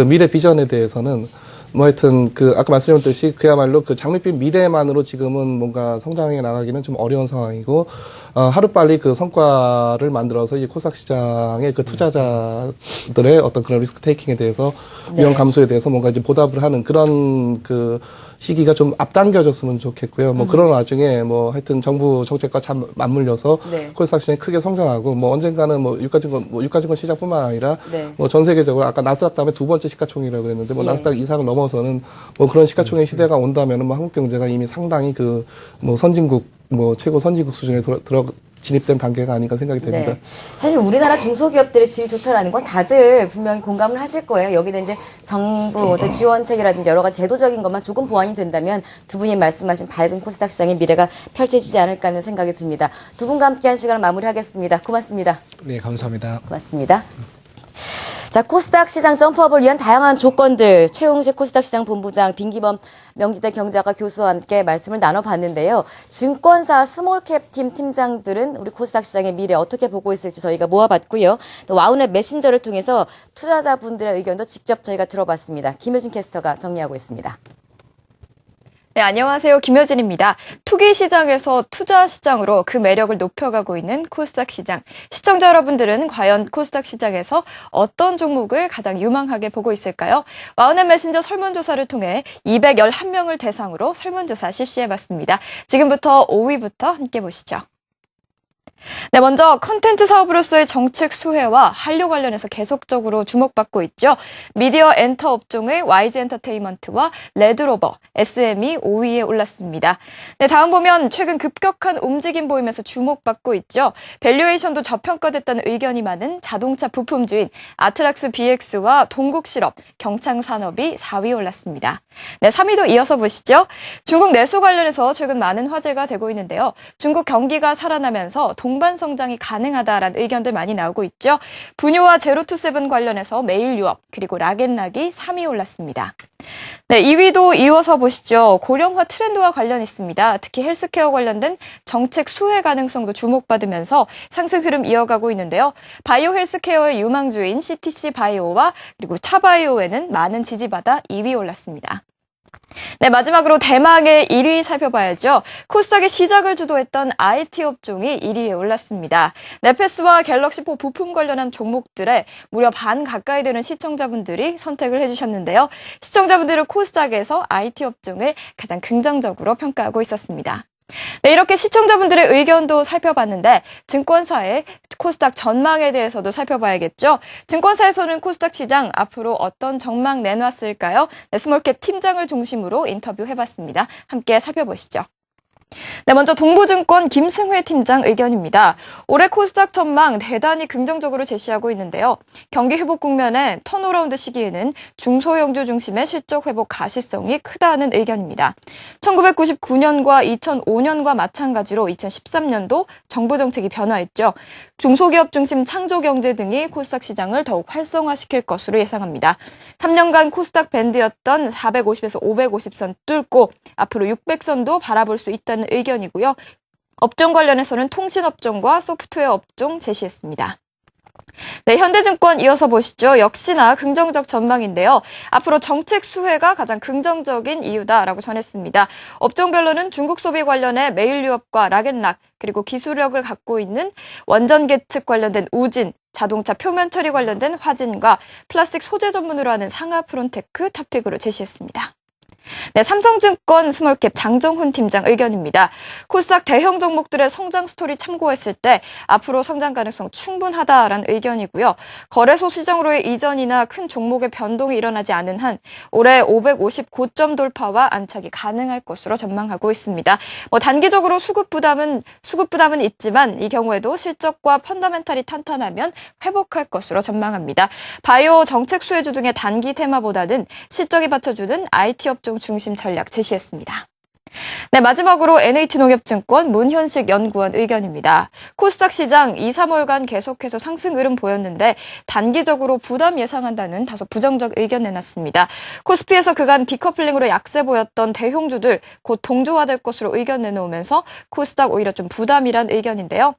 미래 비전에 대해서는 뭐 하여튼 그 아까 말씀드렸듯이 그야말로 그 장밋빛 미래만으로 지금은 뭔가 성장해 나가기는 좀 어려운 상황이고 하루빨리 그 성과를 만들어서 이 코스닥 시장의 그 투자자들의 어떤 그런 리스크 테이킹에 대해서 위험 감소에 대해서 뭔가 이제 보답을 하는 그런 그 시기가 좀 앞당겨졌으면 좋겠고요. 뭐 그런 와중에 뭐 하여튼 정부 정책과 참 맞물려서 네. 코스닥 시장이 크게 성장하고 뭐 언젠가는 뭐 유가증권 시장뿐만 아니라 네. 뭐 전 세계적으로 아까 나스닥 다음에 두 번째 시가총액이라고 그랬는데 뭐 예. 나스닥 이상을 넘어서는 뭐 그런 시가총액 시대가 온다면은 뭐 한국 경제가 이미 상당히 그 뭐 선진국 뭐 최고 선진국 수준에 진입된 단계가 아닌가 생각이 됩니다. 네. 사실 우리나라 중소기업들의 질이 좋다라는 건 다들 분명히 공감을 하실 거예요. 여기는 이제 정부 어떤 지원책이라든지 여러 가지 제도적인 것만 조금 보완이 된다면 두 분이 말씀하신 밝은 코스닥 시장의 미래가 펼쳐지지 않을까 하는 생각이 듭니다. 두 분과 함께한 시간을 마무리하겠습니다. 고맙습니다. 네, 감사합니다. 고맙습니다. 자, 코스닥 시장 점프업을 위한 다양한 조건들, 최용식 코스닥 시장 본부장, 빈기범 명지대 경제학과 교수와 함께 말씀을 나눠봤는데요. 증권사 스몰캡 팀 팀장들은 우리 코스닥 시장의 미래 어떻게 보고 있을지 저희가 모아봤고요. 또 와우넷 메신저를 통해서 투자자분들의 의견도 직접 저희가 들어봤습니다. 김효진 캐스터가 정리하고 있습니다. 네, 안녕하세요. 김효진입니다. 투기 시장에서 투자 시장으로 그 매력을 높여가고 있는 코스닥 시장. 시청자 여러분들은 과연 코스닥 시장에서 어떤 종목을 가장 유망하게 보고 있을까요? 와우넷 메신저 설문조사를 통해 211명을 대상으로 설문조사 실시해봤습니다. 지금부터 5위부터 함께 보시죠. 네, 먼저 컨텐츠 사업으로서의 정책 수혜와 한류 관련해서 계속적으로 주목받고 있죠. 미디어 엔터 업종의 YG 엔터테인먼트와 레드로버, SM이 5위에 올랐습니다. 네, 다음 보면 최근 급격한 움직임 보이면서 주목받고 있죠. 밸류에이션도 저평가됐다는 의견이 많은 자동차 부품주인 아트락스 BX와 동국실업, 경창산업이 4위에 올랐습니다. 네, 3위도 이어서 보시죠. 중국 내수 관련해서 최근 많은 화제가 되고 있는데요. 중국 경기가 살아나면서 동반 성장이 가능하다라는 의견들 많이 나오고 있죠. 분유와 제로투세븐 관련해서 매일 유업 그리고 락앤락이 3위 올랐습니다. 네, 2위도 이어서 보시죠. 고령화 트렌드와 관련 있습니다. 특히 헬스케어 관련된 정책 수혜 가능성도 주목받으면서 상승 흐름 이어가고 있는데요. 바이오 헬스케어의 유망주인 CTC 바이오와 그리고 차바이오에는 많은 지지받아 2위 올랐습니다. 네, 마지막으로 대망의 1위 살펴봐야죠. 코스닥의 시작을 주도했던 IT 업종이 1위에 올랐습니다. 넷패스와 갤럭시4 부품 관련한 종목들에 무려 반 가까이 되는 시청자분들이 선택을 해주셨는데요. 시청자분들은 코스닥에서 IT 업종을 가장 긍정적으로 평가하고 있었습니다. 네, 이렇게 시청자분들의 의견도 살펴봤는데 증권사의 코스닥 전망에 대해서도 살펴봐야겠죠. 증권사에서는 코스닥 시장 앞으로 어떤 전망 내놨을까요? 네, 스몰캡 팀장을 중심으로 인터뷰해봤습니다. 함께 살펴보시죠. 네, 먼저 동부증권 김승회 팀장 의견입니다. 올해 코스닥 전망 대단히 긍정적으로 제시하고 있는데요. 경기 회복 국면에 턴어라운드 시기에는 중소형주 중심의 실적 회복 가시성이 크다는 의견입니다. 1999년과 2005년과 마찬가지로 2013년도 정부 정책이 변화했죠. 중소기업 중심 창조경제 등이 코스닥 시장을 더욱 활성화시킬 것으로 예상합니다. 3년간 코스닥 밴드였던 450에서 550선 뚫고 앞으로 600선도 바라볼 수 있다는 의견이고요. 업종 관련해서는 통신업종과 소프트웨어 업종 제시했습니다. 네, 현대증권 이어서 보시죠. 역시나 긍정적 전망인데요. 앞으로 정책 수혜가 가장 긍정적인 이유다라고 전했습니다. 업종별로는 중국 소비 관련해 메일 유업과 락앤락, 그리고 기술력을 갖고 있는 원전 계측 관련된 우진, 자동차 표면 처리 관련된 화진과 플라스틱 소재 전문으로 하는 상하 프론테크 탑픽으로 제시했습니다. 네, 삼성증권 스몰캡 장정훈 팀장 의견입니다. 코스닥 대형 종목들의 성장 스토리 참고했을 때 앞으로 성장 가능성 충분하다라는 의견이고요. 거래소 시장으로의 이전이나 큰 종목의 변동이 일어나지 않은 한 올해 550 고점 돌파와 안착이 가능할 것으로 전망하고 있습니다. 단기적으로 수급 부담은 있지만 이 경우에도 실적과 펀더멘탈이 탄탄하면 회복할 것으로 전망합니다. 바이오 정책 수혜주 등의 단기 테마보다는 실적이 받쳐주는 IT 업종 중심 전략 제시했습니다. 네, 마지막으로 NH농협증권 문현식 연구원 의견입니다. 코스닥 시장 2, 3월간 계속해서 상승 흐름 보였는데 단기적으로 부담 예상한다는 다소 부정적 의견 내놨습니다. 코스피에서 그간 디커플링으로 약세 보였던 대형주들 곧 동조화될 것으로 의견 내놓으면서 코스닥 오히려 좀 부담이란 의견인데요.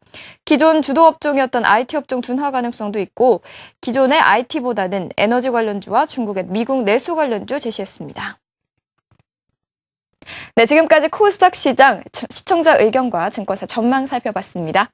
기존 주도 업종이었던 IT 업종 둔화 가능성도 있고 기존의 IT보다는 에너지 관련주와 중국의 미국 내수 관련주 제시했습니다. 네, 지금까지 코스닥 시장 시청자 의견과 증권사 전망 살펴봤습니다.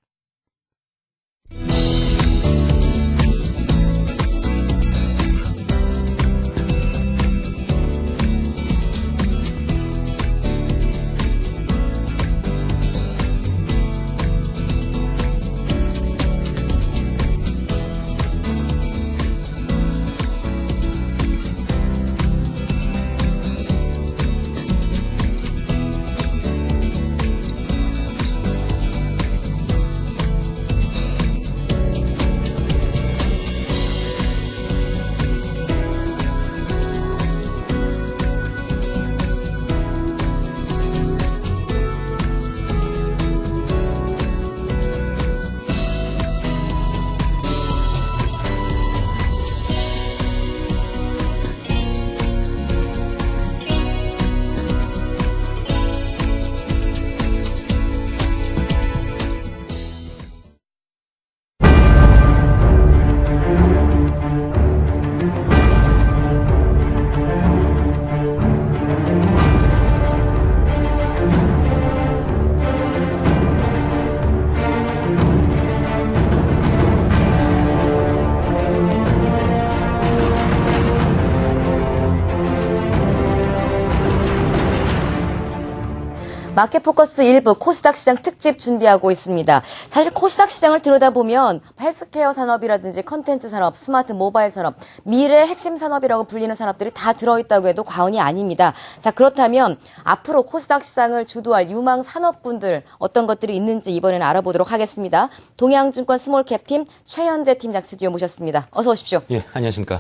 마켓포커스 1부 코스닥 시장 특집 준비하고 있습니다. 사실 코스닥 시장을 들여다보면 헬스케어 산업이라든지 컨텐츠 산업, 스마트 모바일 산업, 미래의 핵심 산업이라고 불리는 산업들이 다 들어있다고 해도 과언이 아닙니다. 자, 그렇다면 앞으로 코스닥 시장을 주도할 유망 산업군들 어떤 것들이 있는지 이번에는 알아보도록 하겠습니다. 동양증권 스몰캡팀 최현재 팀장 스튜디오 모셨습니다. 어서 오십시오. 예, 안녕하십니까.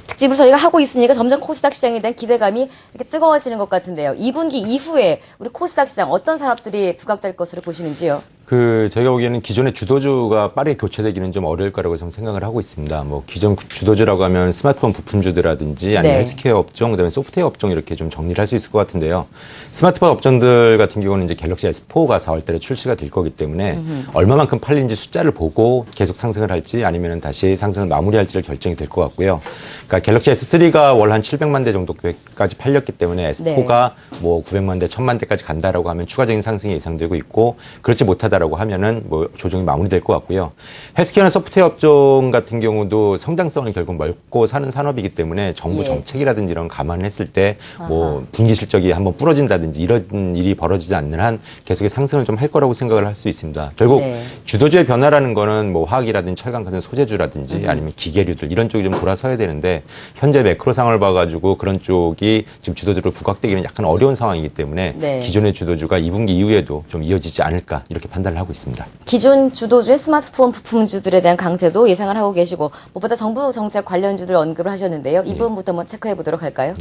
특집을 저희가 하고 있으니까 점점 코스닥 시장에 대한 기대감이 이렇게 뜨거워지는 것 같은데요. 2분기 이후에 우리 코스닥 시장 어떤 산업들이 부각될 것으로 보시는지요? 저희가 보기에는 기존의 주도주가 빠르게 교체되기는 좀 어려울 거라고 저는 생각을 하고 있습니다. 뭐 기존 주도주라고 하면 스마트폰 부품주들이라든지 아니면 헬스케어 업종, 그다음에 소프트웨어 업종 이렇게 좀 정리를 할 수 있을 것 같은데요. 스마트폰 업종들 같은 경우는 이제 갤럭시 S4가 4월 달에 출시가 될 거기 때문에 얼마만큼 팔리는지 숫자를 보고 계속 상승을 할지 아니면 다시 상승을 마무리할지를 결정이 될 것 같고요. 그러니까 갤럭시 S3가 월 한 700만 대 정도까지 팔렸기 때문에 S4가 뭐 900만 대, 1000만 대까지 간다라고 하면 추가적인 상승이 예상되고 있고 그렇지 못하다 라고 하면은 뭐 조정이 마무리될 것 같고요. 헬스케어나 소프트웨어 업종 같은 경우도 성장성을 결국 먹고 사는 산업이기 때문에 정부 정책이라든지 이런 감안을 했을 때 뭐 분기 실적이 한번 부러진다든지 이런 일이 벌어지지 않는 한 계속의 상승을 좀 할 거라고 생각을 할 수 있습니다. 결국 주도주의 변화라는 거는 뭐 화학이라든지 철강 같은 소재주라든지 아니면 기계류들 이런 쪽이 좀 돌아서야 되는데 현재 매크로 상황을 봐가지고 그런 쪽이 지금 주도주로 부각되기는 약간 어려운 상황이기 때문에 기존의 주도주가 2분기 이후에도 좀 이어지지 않을까 이렇게 판단을 하고 있습니다. 기존 주도주의 스마트폰 부품주들에 대한 강세도 예상을 하고 계시고 무엇보다 정부 정책 관련주들 언급을 하셨는데요. 이 부분부터 한번 체크해 보도록 할까요?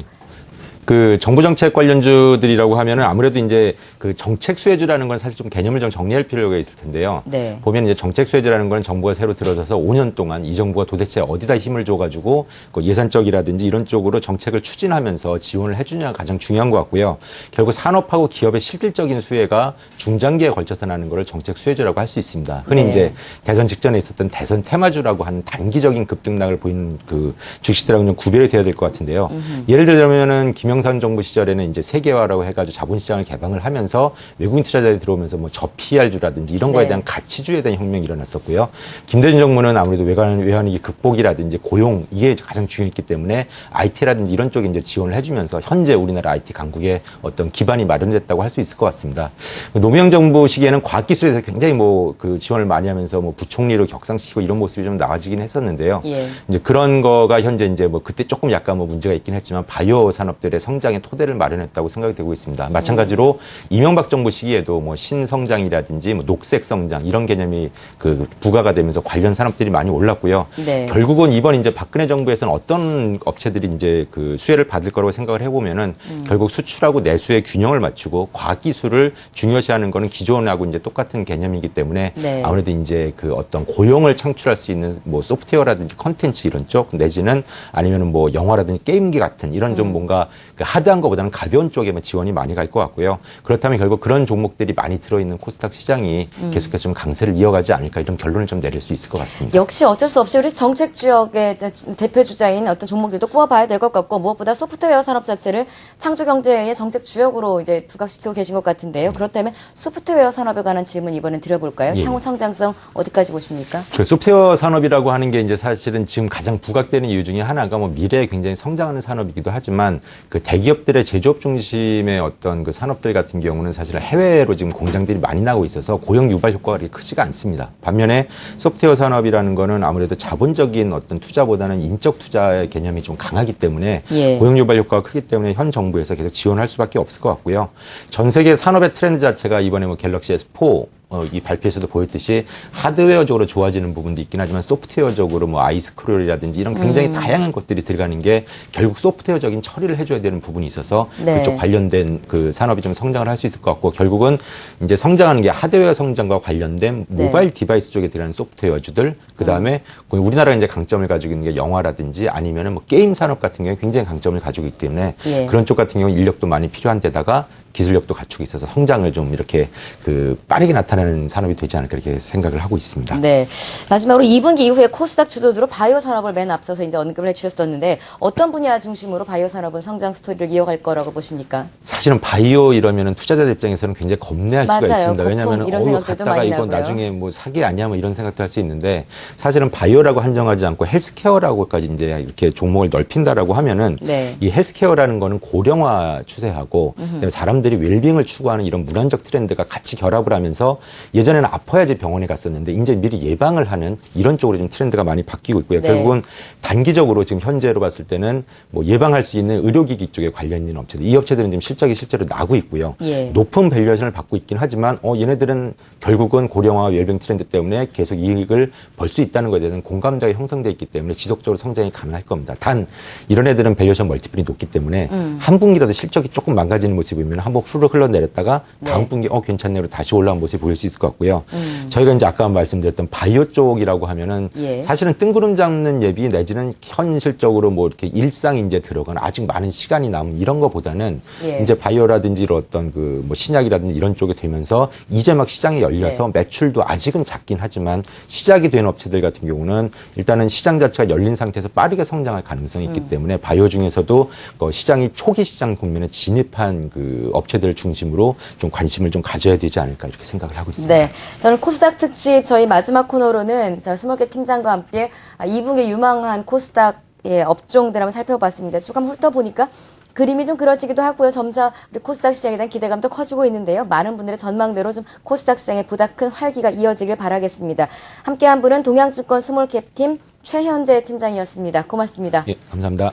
정부 정책 관련주들이라고 하면은 아무래도 이제 그 정책 수혜주라는 건 사실 좀 개념을 좀 정리할 필요가 있을 텐데요. 보면 이제 정책 수혜주라는 건 정부가 새로 들어서서 5년 동안 이 정부가 도대체 어디다 힘을 줘가지고 그 예산적이라든지 이런 쪽으로 정책을 추진하면서 지원을 해주냐가 가장 중요한 것 같고요. 결국 산업하고 기업의 실질적인 수혜가 중장기에 걸쳐서 나는 거를 정책 수혜주라고 할 수 있습니다. 흔히 이제 대선 직전에 있었던 대선 테마주라고 하는 단기적인 급등락을 보이는 그 주식들하고는 좀 구별이 돼야 될 것 같은데요. 예를 들자면은 김영삼 정부 시절에는 이제 세계화라고 해가지고 자본시장을 개방을 하면서 외국인 투자자들이 들어오면서 뭐 저PR주라든지 이런 거에 대한 가치주에 대한 혁명이 일어났었고요. 김대중 정부는 아무래도 외환위기 극복이라든지 고용 이게 가장 중요했기 때문에 IT라든지 이런 쪽에 이제 지원을 해주면서 현재 우리나라 IT 강국의 어떤 기반이 마련됐다고 할 수 있을 것 같습니다. 노무현 정부 시기에는 과학기술에서 굉장히 뭐 그 지원을 많이 하면서 뭐 부총리로 격상시키고 이런 모습이 좀 나아지긴 했었는데요. 이제 그런 거가 현재 이제 뭐 그때 조금 약간 뭐 문제가 있긴 했지만 바이오 산업들의 성장의 토대를 마련했다고 생각이 되고 있습니다. 마찬가지로 이명박 정부 시기에도 뭐 신성장이라든지 뭐 녹색 성장 이런 개념이 그 부과가 되면서 관련 산업들이 많이 올랐고요. 네. 결국은 이번 이제 박근혜 정부에서는 어떤 업체들이 이제 그 수혜를 받을 거라고 생각을 해보면은 결국 수출하고 내수의 균형을 맞추고 과학기술을 중요시하는 거는 기존하고 이제 똑같은 개념이기 때문에 네. 아무래도 이제 그 어떤 고용을 창출할 수 있는 뭐 소프트웨어라든지 컨텐츠 이런 쪽 내지는 아니면은 뭐 영화라든지 게임기 같은 이런 좀 뭔가 그 하드한 것보다는 가벼운 쪽에만 지원이 많이 갈 것 같고요. 그렇다면 결국 그런 종목들이 많이 들어있는 코스닥 시장이 계속해서 좀 강세를 이어가지 않을까 이런 결론을 좀 내릴 수 있을 것 같습니다. 역시 어쩔 수 없이 우리 정책 주역의 대표 주자인 어떤 종목들도 꼽아봐야 될 것 같고 무엇보다 소프트웨어 산업 자체를 창조 경제의 정책 주역으로 이제 부각시키고 계신 것 같은데요. 그렇다면 소프트웨어 산업에 관한 질문 이번엔 드려볼까요? 예. 향후 성장성 어디까지 보십니까? 그 소프트웨어 산업이라고 하는 게 이제 사실은 지금 가장 부각되는 이유 중에 하나가 뭐 미래에 굉장히 성장하는 산업이기도 하지만 그 대기업들의 제조업 중심의 어떤 그 산업들 같은 경우는 사실 해외로 지금 공장들이 많이 나고 있어서 고용 유발 효과가 그렇게 크지가 않습니다. 반면에 소프트웨어 산업이라는 거는 아무래도 자본적인 어떤 투자보다는 인적 투자의 개념이 좀 강하기 때문에 예. 고용 유발 효과가 크기 때문에 현 정부에서 계속 지원할 수밖에 없을 것 같고요. 전 세계 산업의 트렌드 자체가 이번에 뭐 갤럭시 S4 이 발표에서도 보였듯이 하드웨어적으로 좋아지는 부분도 있긴 하지만 소프트웨어적으로 뭐 아이스크롤이라든지 이런 굉장히 다양한 것들이 들어가는 게 결국 소프트웨어적인 처리를 해줘야 되는 부분이 있어서 네. 그쪽 관련된 그 산업이 좀 성장을 할 수 있을 것 같고 결국은 이제 성장하는 게 하드웨어 성장과 관련된 네. 모바일 디바이스 쪽에 들어가는 소프트웨어주들 그다음에 우리나라가 이제 강점을 가지고 있는 게 영화라든지 아니면은 뭐 게임 산업 같은 경우에 굉장히 강점을 가지고 있기 때문에 예. 그런 쪽 같은 경우 인력도 많이 필요한 데다가 기술력도 갖추고 있어서 성장을 좀 이렇게 그 빠르게 나타나는 산업이 되지 않을까 이렇게 생각을 하고 있습니다. 네. 마지막으로 2분기 이후에 코스닥 주도주로 바이오 산업을 맨 앞서서 이제 언급을 해주셨었는데 어떤 분야 중심으로 바이오 산업은 성장 스토리를 이어갈 거라고 보십니까? 사실은 바이오 이러면은 투자자들 입장에서는 굉장히 겁내할 수가 맞아요. 있습니다. 거품 왜냐하면 이런 생각들도 갔다가 많이 이거 나고요. 나중에 뭐 사기 아니야 뭐 이런 생각도 할 수 있는데 사실은 바이오라고 한정하지 않고 헬스케어라고까지 이제 이렇게 종목을 넓힌다라고 하면은 네. 이 헬스케어라는 거는 고령화 추세하고 그다음에 사람들이 웰빙을 추구하는 이런 문화적 트렌드가 같이 결합을 하면서 예전에는 아파야지 병원에 갔었는데 이제 미리 예방을 하는 이런 쪽으로 좀 트렌드가 많이 바뀌고 있고요. 네. 결국은 단기적으로 지금 현재로 봤을 때는 뭐 예방할 수 있는 의료기기 쪽에 관련 있는 업체들 이 업체들은 지금 실적이 실제로 나고 있고요. 예. 높은 밸류에이션을 받고 있긴 하지만 얘네들은 결국은 고령화 웰빙 트렌드 때문에 계속 이익을 벌 수 있다는 것에 대한 공감자가 형성돼 있기 때문에 지속적으로 성장이 가능할 겁니다. 단 이런 애들은 밸류에이션 멀티플이 높기 때문에 한 분기라도 실적이 조금 망가지는 모습이 보면 한번 후루룩 흘러내렸다가 다음 네. 분기 괜찮네로 다시 올라온 모습이 보일 수 있을 것 같고요. 저희가 이제 아까 말씀드렸던 바이오 쪽이라고 하면은 예. 사실은 뜬구름 잡는 예비 내지는 현실적으로 뭐 이렇게 일상이 이제 들어간 아직 많은 시간이 남은 이런 거보다는 예. 이제 바이오라든지 이런 어떤 그 뭐 신약이라든지 이런 쪽에 되면서 이제 막 시장이 열려서 네. 매출도 아직은 작긴 하지만 시작이 된 업체들 같은 경우는 일단은 시장 자체가 열린 상태에서 빠르게 성장할 가능성이 있기 때문에 바이오 중에서도 시장이 초기 시장 국면에 진입한 그 업체들 중심으로 좀 관심을 좀 가져야 되지 않을까 이렇게 생각을 하고 있습니다. 네. 저는 코스닥 특집 저희 마지막 코너로는 스몰캡 팀장과 함께 2분기 유망한 코스닥의 업종들 한번 살펴봤습니다. 쭉 한번 훑어보니까 그림이 좀 그려지기도 하고요. 점차 우리 코스닥 시장에 대한 기대감도 커지고 있는데요. 많은 분들의 전망대로 좀 코스닥 시장에 보다 큰 활기가 이어지길 바라겠습니다. 함께한 분은 동양증권 스몰캡 팀 최현재 팀장이었습니다. 고맙습니다. 예, 감사합니다.